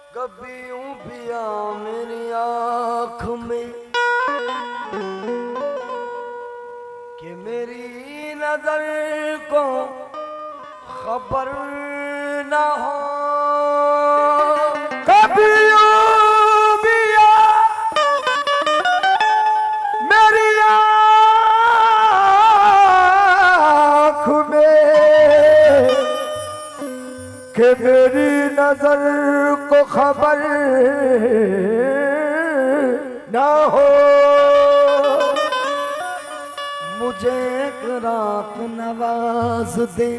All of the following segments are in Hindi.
कभी यूं पिया मेरी आँख में कि मेरी नजर को खबर ना हो। कभी यूं पिया मेरी आँख में कि मेरी नजर को खबर ना हो। मुझे एक रात नवाज दे,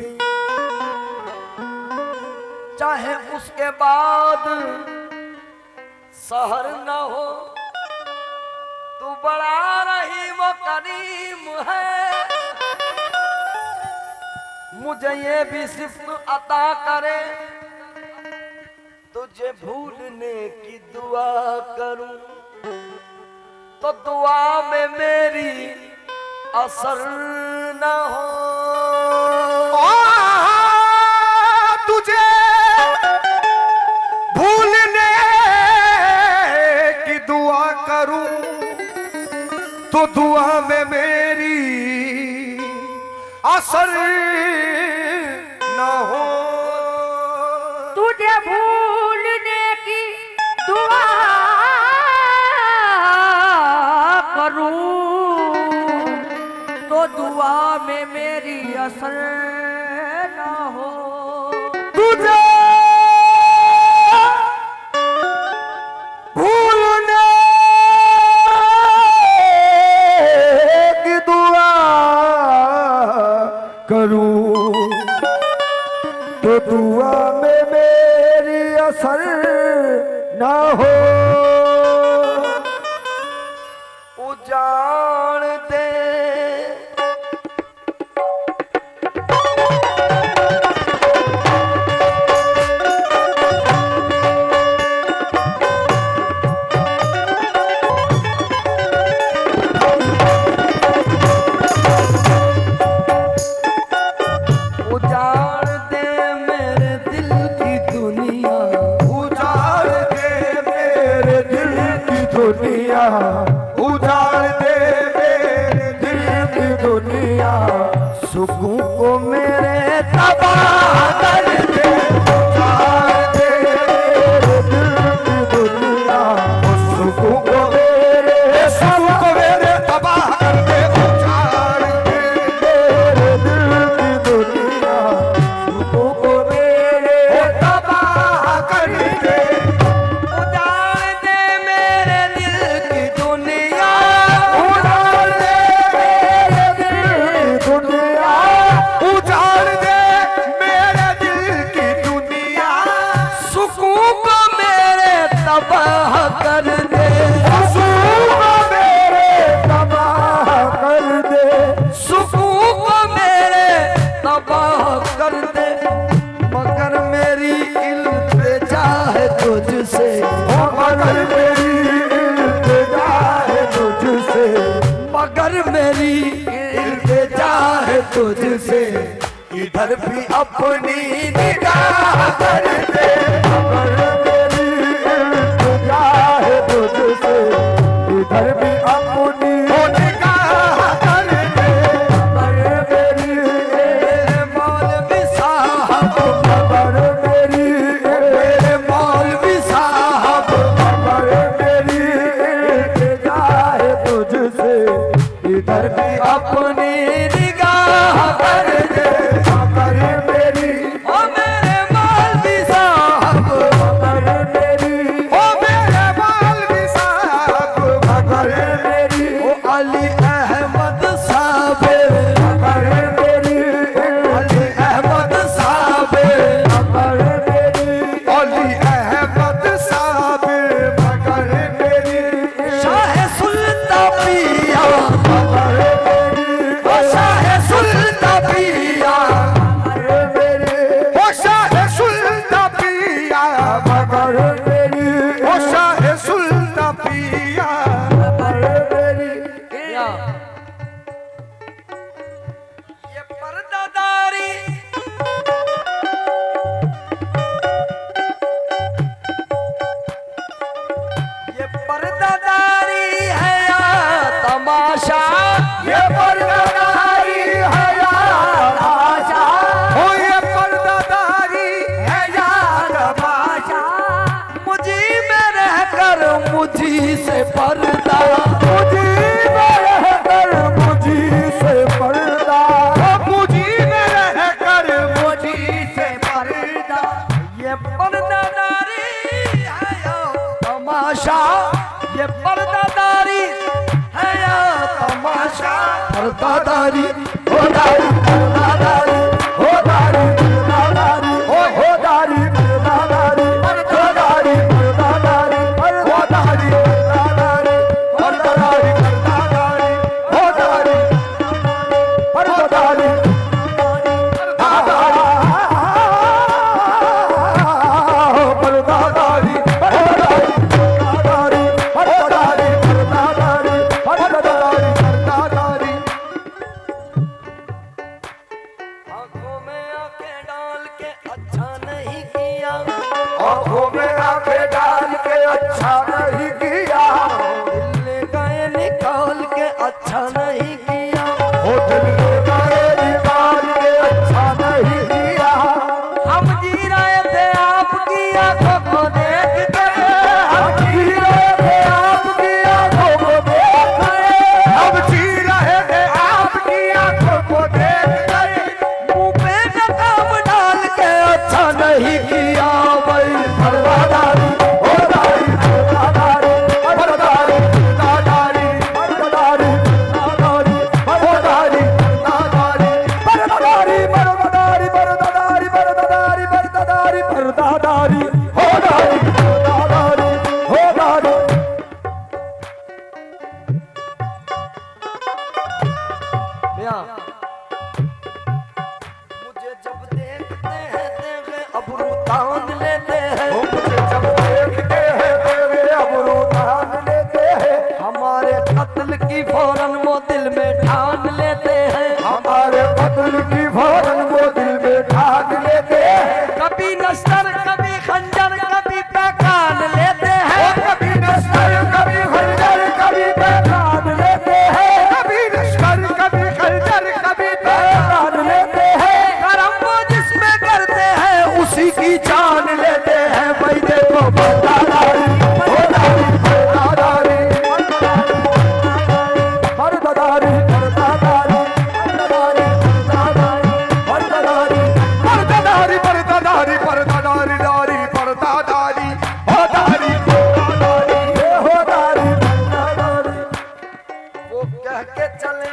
चाहे उसके बाद सहर न हो। तू बड़ा रहीम व करीम है, मुझे ये भी सिर्फ अता करे, तुझे भूलने की दुआ करूं तो दुआ में मेरी असर न हो। तुझे भूलने की दुआ करूं तो दुआ में मेरी असर न हो। तुझे भूलने की दुआ करूं तो दुआ में मेरी असर ना हो। तुझे भूलने की दुआ करूं तो दुआ में मेरी असर ना हो। उजाड़ दे उजाड़ दे मेरे दिल की दुनिया, उजाड़ दे मेरे दिल की दुनिया, उजाड़ दे मेरे दिल की दुनिया, सुकून को मेरे तबाह कर दे। उजाड़ दे मेरे दिल की दुनिया, सुकून को मेरे सबको मेरे तबाह कर दे। उजाड़ दे मेरे दिल की दुनिया, सुकून को मेरे तबाह कर दे। उजाड़ दे मेरे दिल की दुनिया, उजाड़ दे मेरे दिल की दुनिया, उजाड़ दे मेरे दिल की दुनिया, सुकून को मेरे तबाह कर दे। सुकून को मेरे तबाह कर दे। सुकून को मेरे तबाह कर दे। मगर मेरी इल्तिजा है तुझसे, मगर मेरी इल्तिजा है तुझसे, मगर मेरी इल्तिजा है तुझसे, इधर भी अपनी निगाह कर दे। मगर मेरी इल्तिजा है तुझसे, इधर भी अपनी निगाह कर दे। मगर मेरी मेरे मौलवी साहब, मगर मेरी मेरे मौलवी साहब, मगर मेरी इल्तिजा है तुझसे, इधर भी अपनी निगाह कर दे। मगर मेरी ओ मेरे मौलवी साहब, मगर मेरी ओ मेरे मौलवी साहब, मगर मेरी ओ अली अहमद साहब, मगर मेरी अली अहमद साहब, मगर मेरी अली अहमद साहब, मगर मेरी शाह सुल्तान पिया, मगर मेरी ओ शाह सुल्तान पिया, मगर मेरी ओ शाह सुल्तान पिया, मगर मेरी ओ शाह सुल्तान पिया, मगर मेरी ये पर्दादारी से पर्दा, मुझी में रहकर मुझी से पर्दा, मुझी में रहकर मुझी से पर्दा। ये पर्दादारी है या तमाशा, ये पर्दादारी है या तमाशा। पर्दादारी हो दारी पर्दादारी, हो दारी पर्दादारी, हो दारी पर्दादारी, हो दारी पर्दादारी, हो दारी पर्दादारी, पर्दादारी पर्दादारी, हो दारी पर्दादारी, पर्दादारी, पर्दादारी, पर्दादारी, पर्दादारी, पर्दादारी, पर्दादारी। आंखों में आंखें डाल के अच्छा नहीं किया, आंखों में आंखें डाल के अच्छा नहीं किया, दिल ले गए निकाल के अच्छा नहीं किया। ओ दिल ले गए निकाल के अच्छा नहीं किया। हम जी रहे थे आपकी आंखों को देख के, हम जी रहे थे आपकी आंखों को देख गए, हम जी रहे थे आपकी आंखों को देख गए। मुंह पे नकाब डाल के अच्छा नहीं किया भाई। पर्दादारी, हो दारी पर्दादारी, पर्दादारी, पर्दादारी, पर्दादारी, पर्दादारी, पर्दादारी, पर्दादारी, पर्दादारी, पर्दादारी, पर्दादारी, पर्दादारी, पर्दादारी, हो दारी पर्दादारी, हो दारी। भैया मुझे जब देखते हैं तेरे अबरू तान लेते हैं, वो मुझे जब देखते हैं तेरे अबरू तान लेते हैं, हमारे कत्ल की फौरन वो दिल में ठान लेते हैं। हमारे कत्ल की फौरन वो दिल में ठान लेते हैं। कभी नस्तर कभी खंजर कभी पैकान लेते हैं, कभी नस्तर कभी खंजर कभी पैगाम लेते हैं, कभी नस्तर कभी खंजर कभी पैगाम लेते हैं। करम वो जिसमें करते हैं उसी की जान लेते हैं। भाई देखो पर्दादारी, हो दारी पर्दादारी, पर्दादारी, पर्दादारी, पर्दादारी, पर्दादारी, पर्दादारी, पर्दादारी, पर्दादारी, दारी, पर्दादारी, हो दारी पर्दादारी, हो दारी पर्दादारी। वो कह के चले,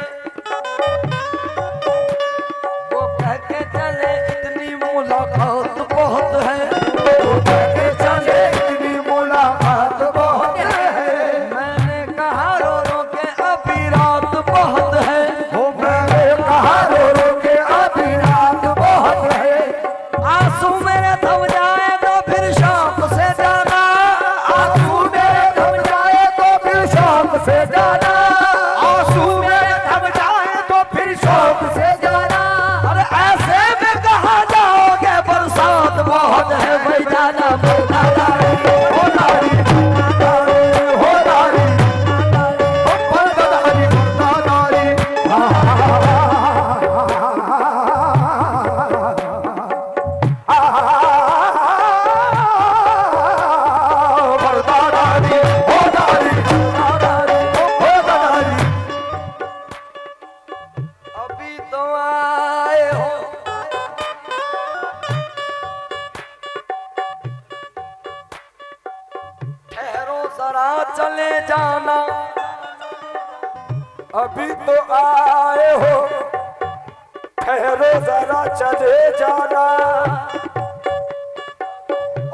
वो कह के चले इतनी मुलाकात बहुत है, वो कहके चले इतनी मुलाकात बहुत है। मैंने कहा रो रो के अभी रात बहुत है। वो मैंने कहा रो रो के अभी रात बहुत है। आंसू मेरे थम जाए तो फिर शौक से जाना, आंसू मेरे थम जाए तो फिर शौक से जाना, आंसू मेरे थम जाए तो फिर शौक से जाना। अरे ऐसे में कहा जाओगे बरसात बहुत है। भाई जाना पर्दादारी, हो दारी पर्दादारी, हो दारी पर्दादारी, पर्दादारी, पर्दादारी, हो दारी पर्दादारी, हो दारी। अभी तो आए हो, ठहरो जरा चले जाना। अभी तो आए हो, ठहरो जरा चले जाना।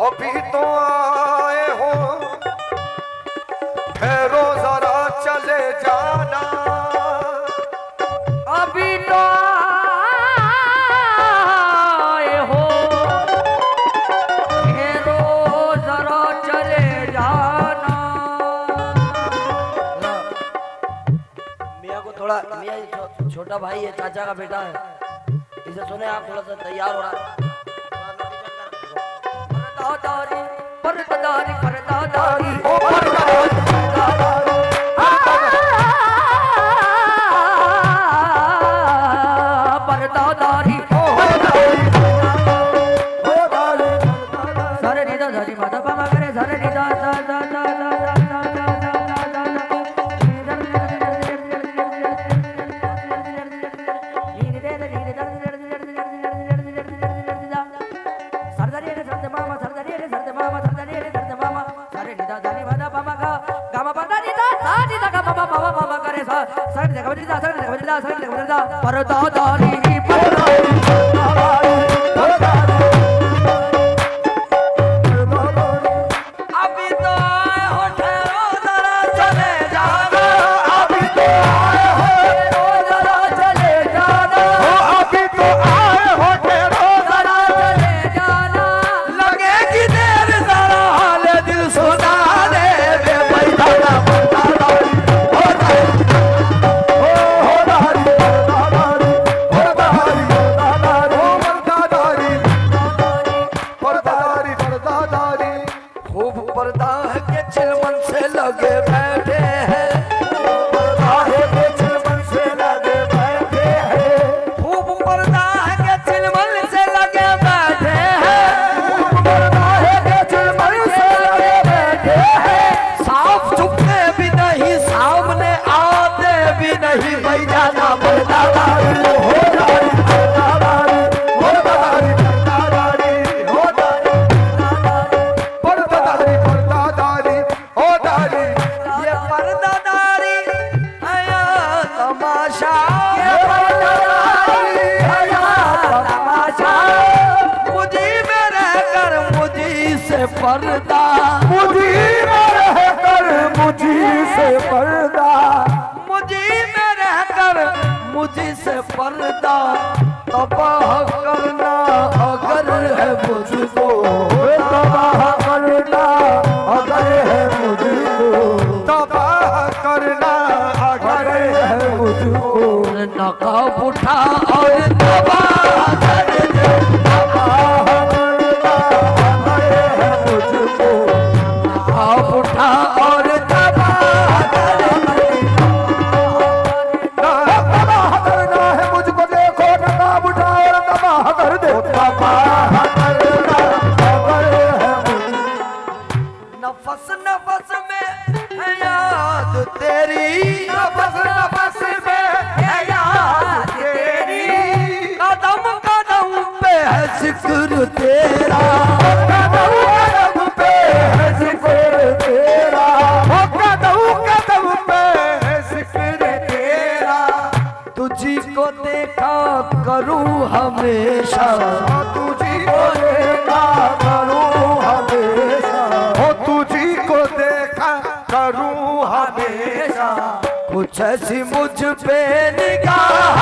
अभी तो आए हो, ठहरो जरा चले जाना। अभी तो आए हो, ठहरो जरा चले जाना। मियाँ को थोड़ा, मियाँ ये छोटा भाई है, चाचा का बेटा है, इसे सुने आप थोड़ा सा तैयार हो रहा है। पर्दादारी, पर्दादारी, पर्दादारी, ओ पर्दादारी, पर्दादारी, पर्दादारी। हो दारी, हो दारी, सारे निदा सारी माता पामा करे सारे निदा सा सा सा सा सा सा सा सा दा रे रे दा मा सा रे नी दा दा नी मा दा पा मा गा गा मा पा दा नी दा सा नी दा गा मा पा मा मा मा गा रे सा सा नी दा गा नी दा सा नी दा गा नी दा सा नी दा गा नी दा परदा दारी अभी तो आए हो ठहरो जरा चले जाना अभी तो आए हो जरा चले जाना अभी तो आए हो ठहरो जरा चले जाना लगेगी देर जरा हाल दिल सुना दे बे बैठाना बरदारी हो दारी हो दारी हो दारी बरदारी बरदारी खूब पर्दा के चिलमन से लगे बैठे हैं के चिलमन से लगे बैठे हैं खूब पर्दा के चिलमन से लगे बैठे हैं के चिलमन से लगे बैठे हैं साफ छुपते भी नहीं सामने आते भी नहीं भाई जाना बरदारी हो दारी बरदारी हो दारी बरदारी हो दारी बरदारी बरदारी हो दारी ये पर्दादारी आया तमाशा मुझी में रहकर मुझी से पर्दा मुझी में रहकर मुझी से पर्दा मुझी में रहकर मुझी से पर्दा तबाह करना अगर है मुझको तबाह करना अगर है मुझको तबाह करना अगर है मुझको नकाब उठा और तबाह कर दे तबाह करना अगर है मुझको नकाब उठा और तबाह कर दे तबाह करना है मुझको देखो नकाब उठा और तबाह कर दे तबाह करना अगर है नफस नफस में है याद तेरी नफस नफस में है याद तेरी कदम कदम पे है जिक्र तेरा कदम पे है जिक्र तेरा कदम पे है जिक्र तेरा तुझी को देखा करूं हमेशा तुझी को देखा करूं हमेशा हो तुझी को देखा करूं हमेशा कुछ ऐसी मुझ पे निगाह